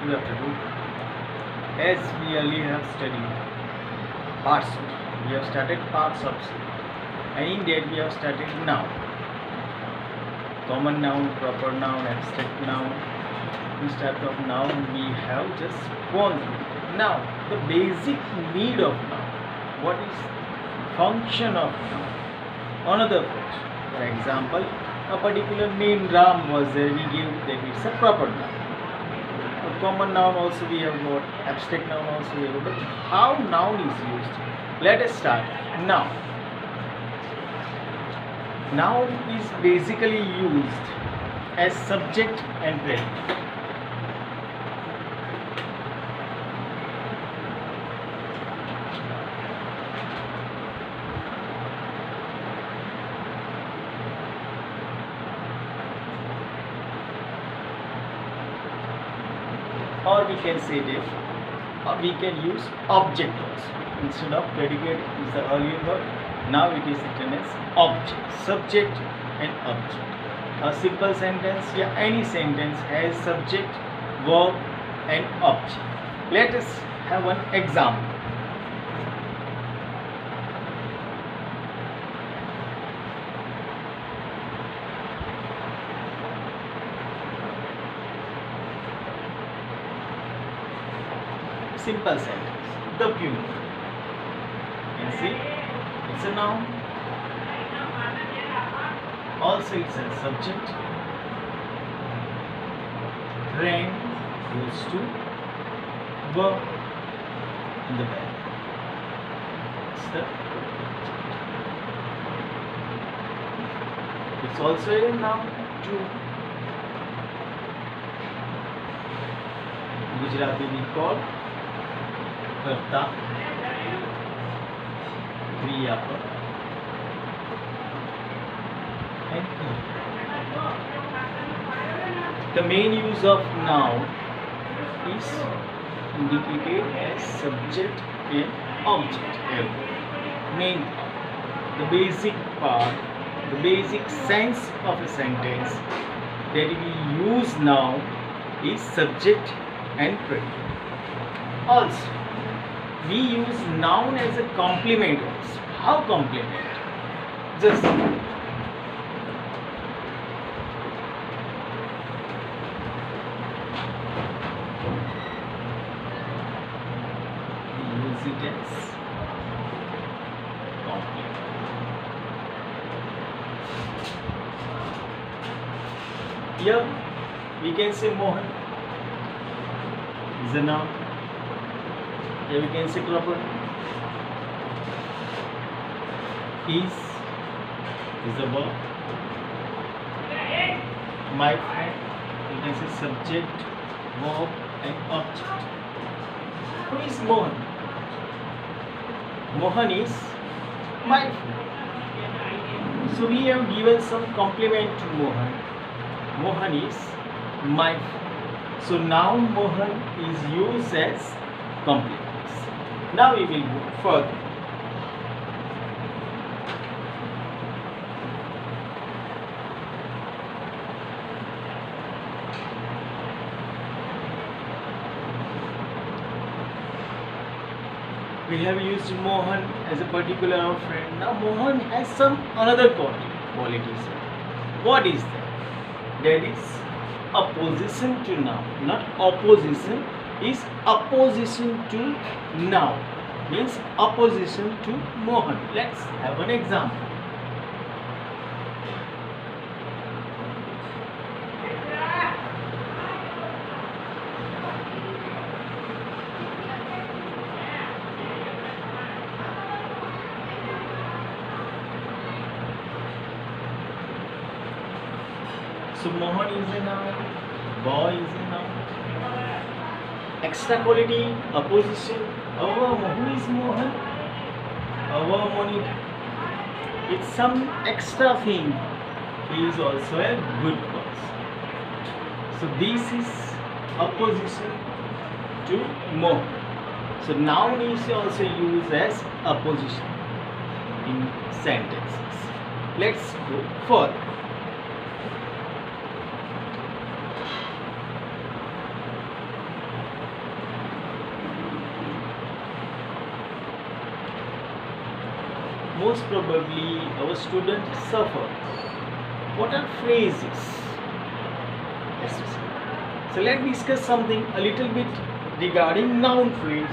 Good afternoon. As we earlier have studied parts, we have started parts of speech, and in that we have started noun, common noun, proper noun, abstract noun. Instead of noun, we have just gone through. Now, the basic need of noun. What is function of noun? Another approach. For example, a particular name Ram was there. We give that it's a proper noun. A common noun also we have got, abstract noun also we have got. But how noun is used? Let us start. Noun. Noun is basically used as subject and predicate. Or we can say that we can use object also. Instead of predicate is the earlier word, now it is written as object, subject and object. A simple sentence, yeah, any sentence has subject, verb and object. Let us have one example. Simple sentence. The puma. You can see it's a noun. Also it's a subject. Ran goes to verb in the verb. It's the it's also a noun too. Gujarati we call कर्ता क्रियापद and karta. The main use of noun is indicated as subject and object. Main, the basic part, the basic sense of a sentence that we use now is subject and predicate. Also, we use noun as a complement also. How complement? Just use it as complement. Here we can say Mohan is a noun. Here we can say proper. Is a verb. My friend, you can say subject, verb and object. Who is Mohan? Mohan is my friend. So we have given some complement to Mohan. Mohan is my friend. So now Mohan is used as complement. Now we will go further. We have used Mohan as a particular friend. Now Mohan has some another qualities. What is that? That is opposition to noun. Not opposition, is opposition to noun. Means opposition to Mohan. Let's have an example. So Mohan is a noun, boy is a noun. Extra quality, opposition. Who is Mohan? Our Monica. It's some extra thing. He is also a good person. So this is opposition to Mohan. So noun is also used as opposition in sentences. Let's go further. most probably our students suffer. What are phrases? Yes. So let's discuss something a little bit regarding noun phrase.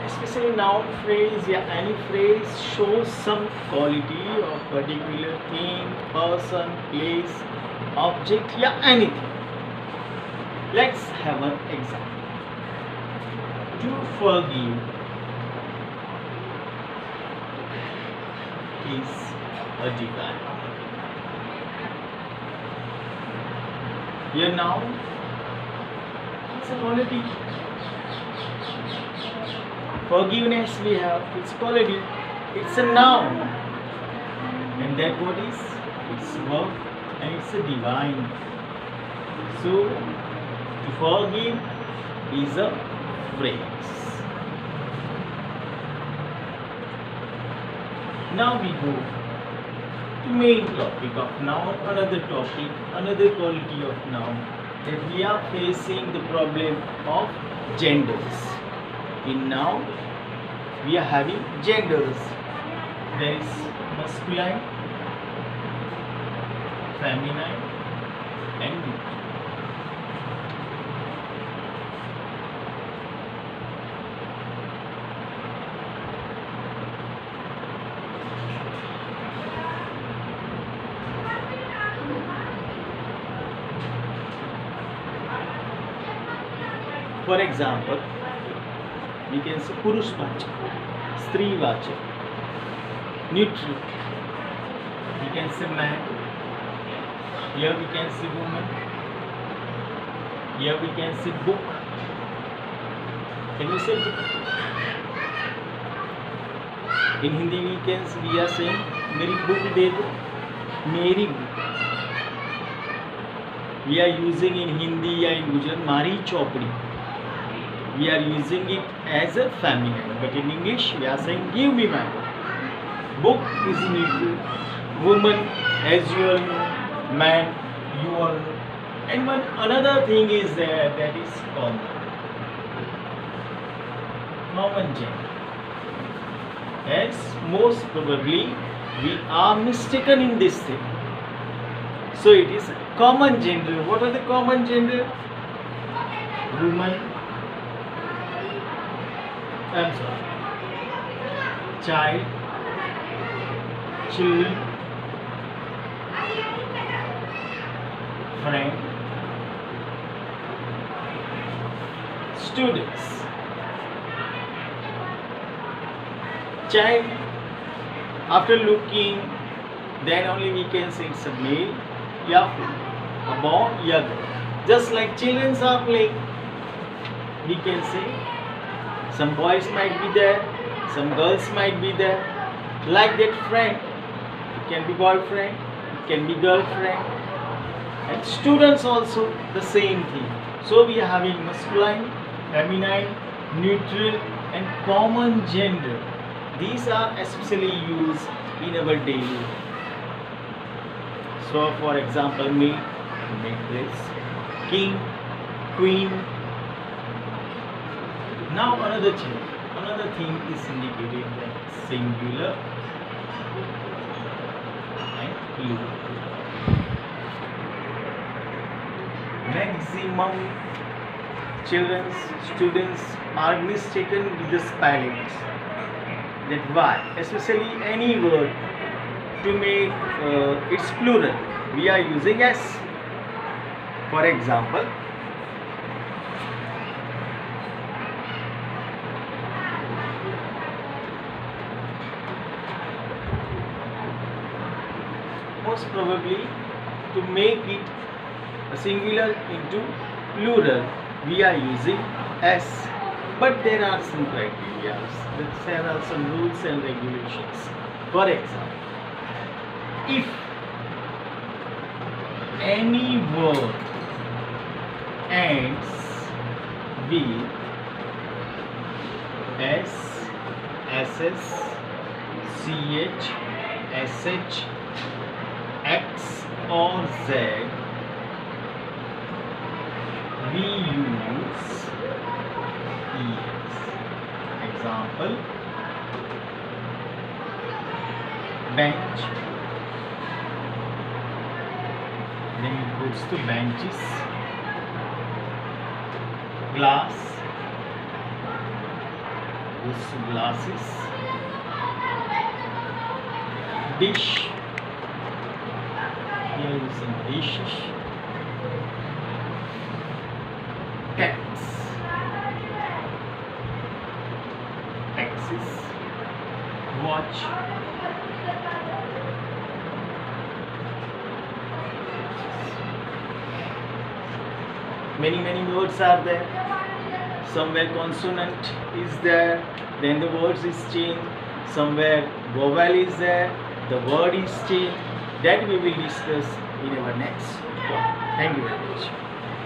Especially noun phrase, yeah, any phrase shows some quality of particular thing, person, place, object, yeah, anything. Let's have an example. To forgive is a divine. Here now, it's a quality. Forgiveness we have, it's quality. It's a noun. And that what is? It's verb and it's a divine. So, to forgive is a phrase. Now we go to main topic of noun, another topic, another quality of noun, that we are facing the problem of genders. In noun, we are having genders. There is masculine, feminine, and neutral. For example, we can say Purushvachak, Strivachak, neutral. We can say man. Here we can say woman. Here we can say book. Can you say book? In Hindi we are saying मेरी book दे दो, मेरी book. We are using in Hindi or in Gujarati, मारी चौपड़ी. We are using it as a feminine, but in English we are saying give me my book. Book is neutral. Woman, as you all know, man, you all know. And one another thing is there, that is common. Common gender. As most probably we are mistaken in this thing. So it is common gender. What are the common gender? Woman. I'm sorry. Child, children, friend, students. Child, after looking, then only we can say it's a male, yeah, a boy, yeah, girl. Just like children are playing, we can say some boys might be there, some girls might be there. Like that friend, it can be boyfriend, it can be girlfriend, and students also the same thing. So we are having masculine, feminine, neutral, and common gender. These are especially used in our daily life. So for example, matrix, king, queen. Now another thing is indicated like singular and plural. Maximum students are mistaken with the spellings. That why, especially any word to make its plural, we are using s. For example, most probably to make it a singular into plural, we are using s. But there are some criteria, there are some rules and regulations. For example, if any word ends with s, ss, ch, sh, x, or Z, we use ES. Example, bench. Then it goes to benches. Glass goes to glasses. Dish, here using dishes. Tax, taxes. Watch, many words are there. Somewhere consonant is there, then the words is changed. Somewhere vowel is there, the word is changed. That we will discuss in our next talk. Thank you very much.